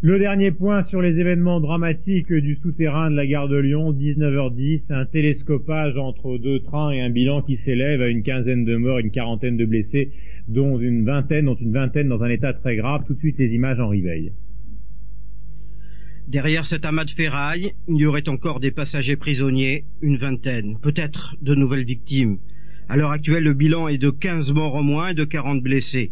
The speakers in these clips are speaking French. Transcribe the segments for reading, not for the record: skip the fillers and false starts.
Le dernier point sur les événements dramatiques du souterrain de la gare de Lyon, 19h10, un télescopage entre deux trains et un bilan qui s'élève à une quinzaine de morts, une quarantaine de blessés, dont une vingtaine dans un état très grave. Tout de suite les images en réveil. Derrière cet amas de ferraille, il y aurait encore des passagers prisonniers, une vingtaine, peut-être de nouvelles victimes. À l'heure actuelle, le bilan est de 15 morts au moins et de 40 blessés.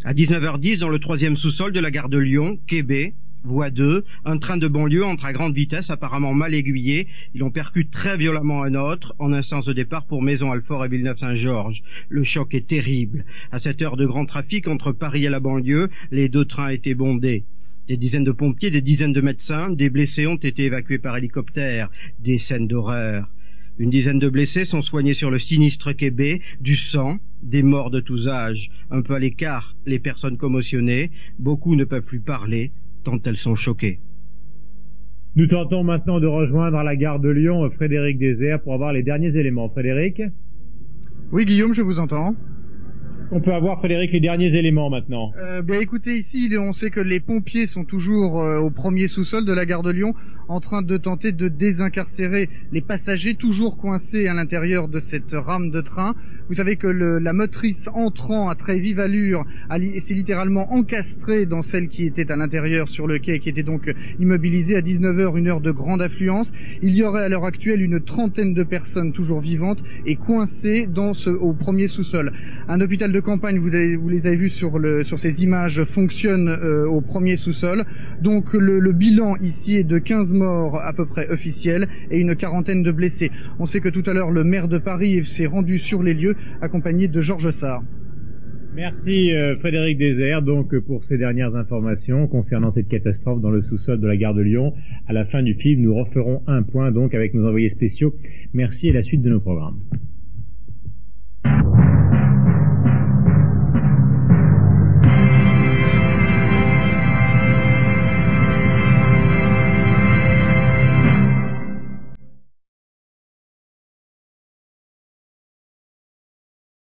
À 19h10, dans le troisième sous-sol de la gare de Lyon, quai B, voie 2, un train de banlieue entre à grande vitesse, apparemment mal aiguillé. Ils ont percuté très violemment un autre, en un sens de départ pour Maisons-Alfort et Villeneuve-Saint-Georges. Le choc est terrible. À cette heure de grand trafic entre Paris et la banlieue, les deux trains étaient bondés. Des dizaines de pompiers, des dizaines de médecins, des blessés ont été évacués par hélicoptère. Des scènes d'horreur. Une dizaine de blessés sont soignés sur le sinistre quai B, du sang, des morts de tous âges. Un peu à l'écart, les personnes commotionnées, beaucoup ne peuvent plus parler, tant elles sont choquées. Nous tentons maintenant de rejoindre à la gare de Lyon Frédéric Désert pour avoir les derniers éléments. Frédéric ? Oui, Guillaume, je vous entends. On peut avoir, Frédéric, les derniers éléments maintenant. Bien écoutez, ici on sait que les pompiers sont toujours au premier sous-sol de la gare de Lyon en train de tenter de désincarcérer les passagers toujours coincés à l'intérieur de cette rame de train. Vous savez que la motrice entrant à très vive allure s'est littéralement encastrée dans celle qui était à l'intérieur sur le quai, qui était donc immobilisée à 19h, une heure de grande affluence. Il y aurait à l'heure actuelle une trentaine de personnes toujours vivantes et coincées au premier sous-sol. Un hôpital de campagne, vous les avez vus sur ces images, fonctionne au premier sous-sol. Donc le bilan ici est de 15 morts à peu près officiels et une quarantaine de blessés. On sait que tout à l'heure le maire de Paris s'est rendu sur les lieux accompagné de Georges Sarr. Merci Frédéric Désert donc pour ces dernières informations concernant cette catastrophe dans le sous-sol de la gare de Lyon. À la fin du film, nous referons un point donc avec nos envoyés spéciaux. Merci et la suite de nos programmes.